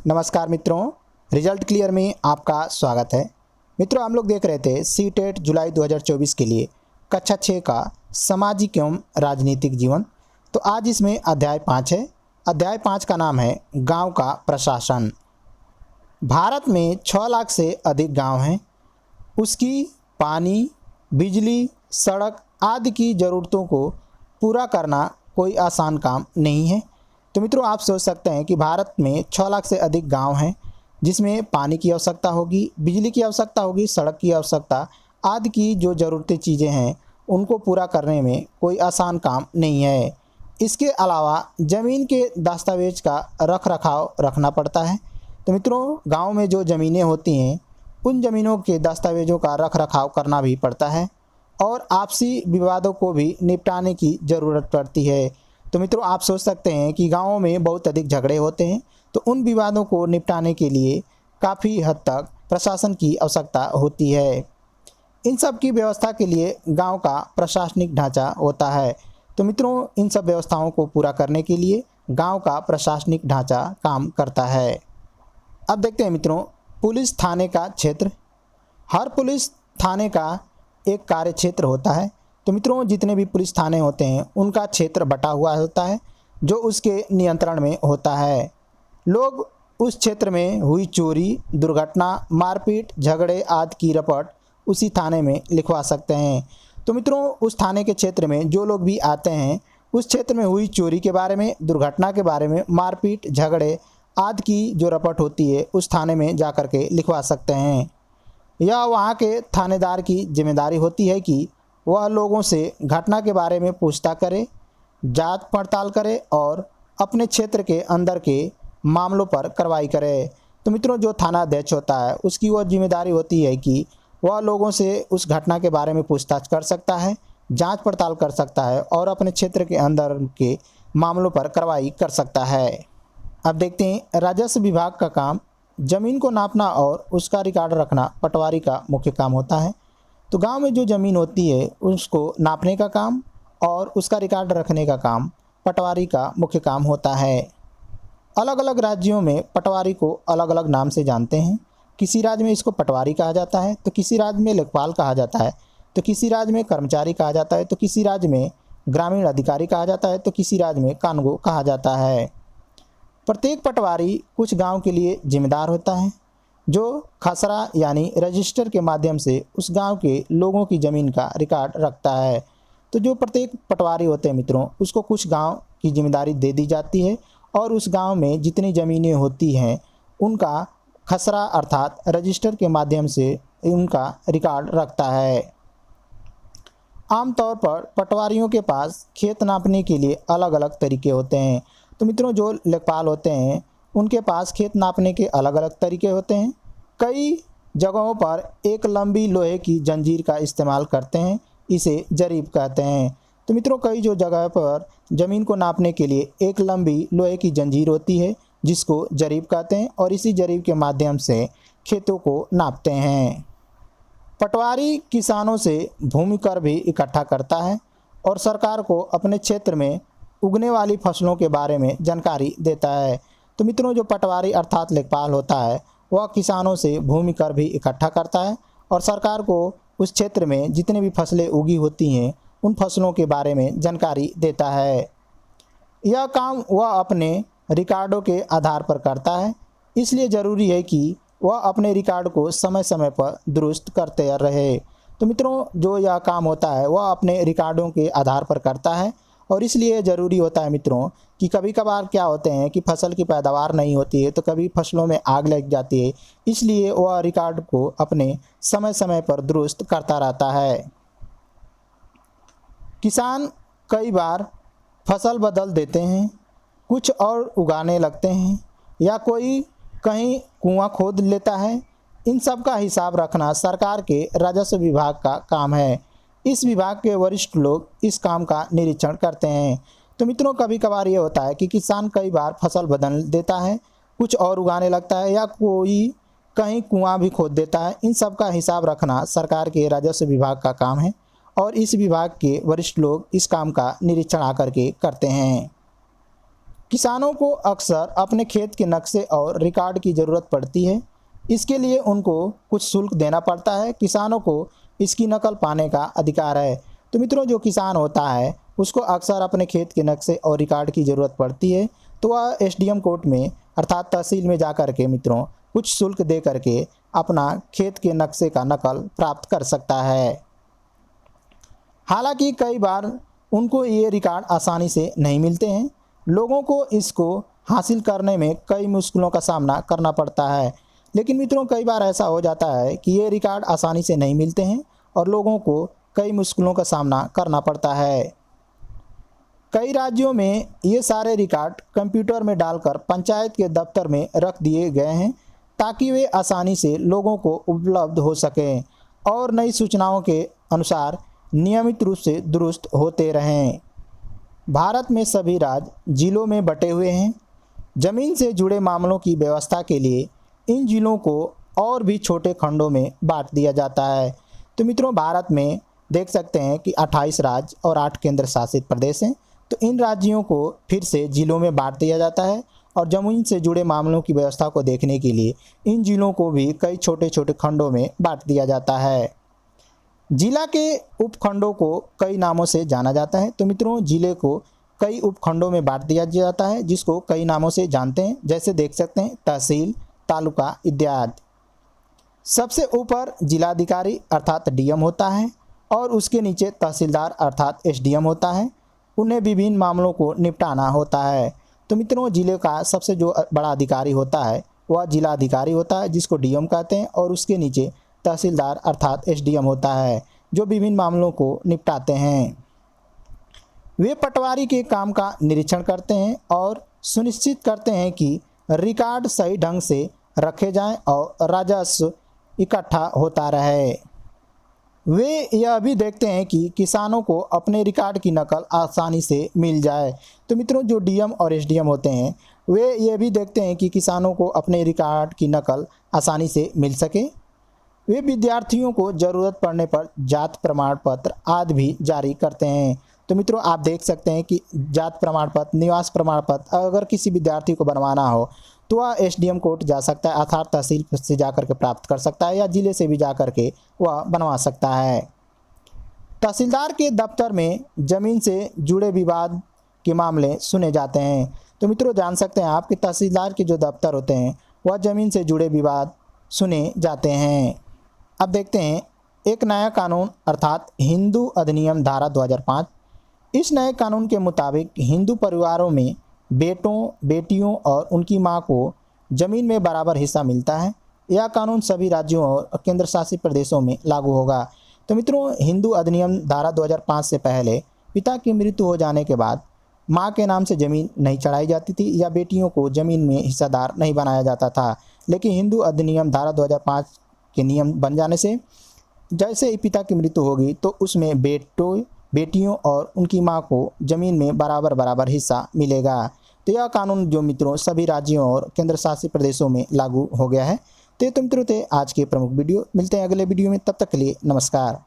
नमस्कार मित्रों, result clear में आपका स्वागत है। मित्रों, हम लोग देख रहे थे सीटेट जुलाई 2024 के लिए कक्षा 6 का सामाजिक एवं राजनीतिक जीवन। तो आज इसमें अध्याय 5 है। अध्याय 5 का नाम है गांव का प्रशासन। भारत में 6 लाख से अधिक गांव हैं। उसकी पानी, बिजली, सड़क आदि की ज़रूरतों को पूरा करना कोई आसान काम नहीं है। तो मित्रों, आप सोच सकते हैं कि भारत में 6 लाख से अधिक गांव हैं, जिसमें पानी की आवश्यकता होगी, बिजली की आवश्यकता होगी, सड़क की आवश्यकता आदि की जो ज़रूरतें चीज़ें हैं उनको पूरा करने में कोई आसान काम नहीं है। इसके अलावा ज़मीन के दस्तावेज का रख रखाव रखना पड़ता है। तो मित्रों, गांव में जो ज़मीनें होती हैं उन ज़मीनों के दस्तावेज़ों का रख रखाव करना भी पड़ता है और आपसी विवादों को भी निपटाने की ज़रूरत पड़ती है। तो मित्रों, आप सोच सकते हैं कि गाँवों में बहुत अधिक झगड़े होते हैं, तो उन विवादों को निपटाने के लिए काफ़ी हद तक प्रशासन की आवश्यकता होती है। इन सब की व्यवस्था के लिए गांव का प्रशासनिक ढांचा होता है। तो मित्रों, इन सब व्यवस्थाओं को पूरा करने के लिए गांव का प्रशासनिक ढांचा काम करता है। अब देखते हैं मित्रों, पुलिस थाने का क्षेत्र। हर पुलिस थाने का एक कार्य क्षेत्र होता है। तो मित्रों, जितने भी पुलिस थाने होते हैं उनका क्षेत्र बटा हुआ होता है जो उसके नियंत्रण में होता है। लोग उस क्षेत्र में हुई चोरी, दुर्घटना, मारपीट, झगड़े आदि की रिपोर्ट उसी थाने में लिखवा सकते हैं। तो मित्रों, उस थाने के क्षेत्र में जो लोग भी आते हैं उस क्षेत्र में हुई चोरी के बारे में, दुर्घटना के बारे में, मारपीट, झगड़े आदि की जो रिपोर्ट होती है उस थाने में जा कर के लिखवा सकते हैं। यह वहाँ के थानेदार की जिम्मेदारी होती है कि वह लोगों से घटना के बारे में पूछताछ करे, जांच पड़ताल करे और अपने क्षेत्र के अंदर के मामलों पर कार्रवाई करे। तो मित्रों, जो थाना अध्यक्ष होता है उसकी वह जिम्मेदारी होती है कि वह लोगों से उस घटना के बारे में पूछताछ कर सकता है, जांच पड़ताल कर सकता है और अपने क्षेत्र के अंदर के मामलों पर कार्रवाई कर सकता है। अब देखते हैं राजस्व विभाग का काम। ज़मीन को नापना और उसका रिकॉर्ड रखना पटवारी का मुख्य काम होता है। तो गांव में जो ज़मीन होती है उसको नापने का काम और उसका रिकॉर्ड रखने का काम पटवारी का मुख्य काम होता है। अलग अलग राज्यों में पटवारी को अलग अलग नाम से जानते हैं। किसी राज्य में इसको पटवारी कहा जाता है, तो किसी राज्य में लेखपाल कहा जाता है, तो किसी राज्य में कर्मचारी कहा जाता है, तो किसी राज्य में ग्रामीण अधिकारी कहा जाता है, तो किसी राज्य में कानगो कहा जाता है। प्रत्येक पटवारी कुछ गांव के लिए जिम्मेदार होता है, जो खसरा यानी रजिस्टर के माध्यम से उस गांव के लोगों की ज़मीन का रिकॉर्ड रखता है। तो जो प्रत्येक पटवारी होते हैं मित्रों, उसको कुछ गांव की जिम्मेदारी दे दी जाती है और उस गांव में जितनी ज़मीनें होती हैं उनका खसरा अर्थात रजिस्टर के माध्यम से उनका रिकॉर्ड रखता है। आमतौर पर पटवारियों के पास खेत नापने के लिए अलग अलग तरीके होते हैं। तो मित्रों, जो लेखपाल होते हैं उनके पास खेत नापने के अलग अलग तरीके होते हैं। कई जगहों पर एक लंबी लोहे की जंजीर का इस्तेमाल करते हैं, इसे जरीब कहते हैं। तो मित्रों, कई जो जगह पर ज़मीन को नापने के लिए एक लंबी लोहे की जंजीर होती है जिसको जरीब कहते हैं और इसी जरीब के माध्यम से खेतों को नापते हैं। पटवारी किसानों से भूमि कर भी इकट्ठा करता है और सरकार को अपने क्षेत्र में उगने वाली फसलों के बारे में जानकारी देता है। तो मित्रों, जो पटवारी अर्थात लेखपाल होता है वह किसानों से भूमि कर भी इकट्ठा करता है और सरकार को उस क्षेत्र में जितने भी फसलें उगी होती हैं उन फसलों के बारे में जानकारी देता है। यह काम वह अपने रिकॉर्डों के आधार पर करता है, इसलिए ज़रूरी है कि वह अपने रिकॉर्ड को समय समय पर दुरुस्त करते रहे। तो मित्रों, जो यह काम होता है वह अपने रिकॉर्डों के आधार पर करता है और इसलिए ज़रूरी होता है मित्रों कि कभी कभार क्या होते हैं कि फसल की पैदावार नहीं होती है, तो कभी फसलों में आग लग जाती है, इसलिए वह रिकॉर्ड को अपने समय समय पर दुरुस्त करता रहता है। किसान कई बार फसल बदल देते हैं, कुछ और उगाने लगते हैं या कोई कहीं कुआं खोद लेता है। इन सब का हिसाब रखना सरकार के राजस्व विभाग का काम है। इस विभाग के वरिष्ठ लोग इस काम का निरीक्षण करते हैं। तो मित्रों, कभी कभार ये होता है कि किसान कई बार फसल बदल देता है, कुछ और उगाने लगता है या कोई कहीं कुआं भी खोद देता है। इन सब का हिसाब रखना सरकार के राजस्व विभाग का काम है और इस विभाग के वरिष्ठ लोग इस काम का निरीक्षण आकर के करते हैं। किसानों को अक्सर अपने खेत के नक्शे और रिकॉर्ड की ज़रूरत पड़ती है। इसके लिए उनको कुछ शुल्क देना पड़ता है। किसानों को इसकी नकल पाने का अधिकार है। तो मित्रों, जो किसान होता है उसको अक्सर अपने खेत के नक्शे और रिकॉर्ड की ज़रूरत पड़ती है, तो वह एसडीएम कोर्ट में अर्थात तहसील में जा कर के मित्रों कुछ शुल्क दे करके अपना खेत के नक्शे का नकल प्राप्त कर सकता है। हालांकि कई बार उनको ये रिकॉर्ड आसानी से नहीं मिलते हैं। लोगों को इसको हासिल करने में कई मुश्किलों का सामना करना पड़ता है। लेकिन मित्रों, कई बार ऐसा हो जाता है कि ये रिकॉर्ड आसानी से नहीं मिलते हैं और लोगों को कई मुश्किलों का सामना करना पड़ता है। कई राज्यों में ये सारे रिकॉर्ड कंप्यूटर में डालकर पंचायत के दफ्तर में रख दिए गए हैं ताकि वे आसानी से लोगों को उपलब्ध हो सकें और नई सूचनाओं के अनुसार नियमित रूप से दुरुस्त होते रहें। भारत में सभी राज्य जिलों में बटे हुए हैं। ज़मीन से जुड़े मामलों की व्यवस्था के लिए इन जिलों को और भी छोटे खंडों में बांट दिया जाता है। तो मित्रों, भारत में देख सकते हैं कि 28 राज्य और 8 केंद्र शासित प्रदेश हैं। तो इन राज्यों को फिर से जिलों में बांट दिया जाता है और ज़मीन से जुड़े मामलों की व्यवस्था को देखने के लिए इन जिलों को भी कई छोटे छोटे खंडों में बांट दिया जाता है। जिला के उपखंडों को कई नामों से जाना जाता है। तो मित्रों, जिले को कई उपखंडों में बांट दिया जाता है जिसको कई नामों से जानते हैं, जैसे देख सकते हैं तहसील, तालुका इत्यादि। सबसे ऊपर जिलाधिकारी अर्थात डीएम होता है और उसके नीचे तहसीलदार अर्थात एसडीएम होता है। उन्हें विभिन्न मामलों को निपटाना होता है। तो मित्रों, जिले का सबसे जो बड़ा अधिकारी होता है वह जिलाधिकारी होता है जिसको डीएम कहते हैं और उसके नीचे तहसीलदार अर्थात एसडीएम होता है जो विभिन्न मामलों को निपटाते हैं। वे पटवारी के काम का निरीक्षण करते हैं और सुनिश्चित करते हैं कि रिकॉर्ड सही ढंग से रखे जाएं और राजस्व इकट्ठा होता रहे। वे यह भी देखते हैं कि किसानों को अपने रिकॉर्ड की नकल आसानी से मिल जाए। तो मित्रों, जो डीएम और एसडीएम होते हैं वे ये भी देखते हैं कि किसानों को अपने रिकॉर्ड की नकल आसानी से मिल सके। वे विद्यार्थियों को ज़रूरत पड़ने पर जात प्रमाण पत्र आदि भी जारी करते हैं। तो मित्रों, आप देख सकते हैं कि जात प्रमाण पत्र, निवास प्रमाण पत्र अगर किसी विद्यार्थी को बनवाना हो तो वह एसडीएम कोर्ट जा सकता है अर्थात तहसील से जाकर के प्राप्त कर सकता है या जिले से भी जाकर के वह बनवा सकता है। तहसीलदार के दफ्तर में ज़मीन से जुड़े विवाद के मामले सुने जाते हैं। तो मित्रों, जान सकते हैं आप कि तहसीलदार के जो दफ्तर होते हैं वह ज़मीन से जुड़े विवाद सुने जाते हैं। अब देखते हैं एक नया कानून अर्थात हिंदू अधिनियम धारा 2005। इस नए कानून के मुताबिक हिंदू परिवारों में बेटों, बेटियों और उनकी मां को ज़मीन में बराबर हिस्सा मिलता है। यह कानून सभी राज्यों और केंद्र शासित प्रदेशों में लागू होगा। तो मित्रों, हिंदू अधिनियम धारा 2005 से पहले पिता की मृत्यु हो जाने के बाद मां के नाम से ज़मीन नहीं चढ़ाई जाती थी या बेटियों को ज़मीन में हिस्सेदार नहीं बनाया जाता था। लेकिन हिंदू अधिनियम धारा 2005 के नियम बन जाने से जैसे ही पिता की मृत्यु होगी तो उसमें बेटियों और उनकी मां को ज़मीन में बराबर हिस्सा मिलेगा। तो यह कानून जो मित्रों सभी राज्यों और केंद्र शासित प्रदेशों में लागू हो गया है। तो मित्रों थे आज के प्रमुख वीडियो। मिलते हैं अगले वीडियो में, तब तक के लिए नमस्कार।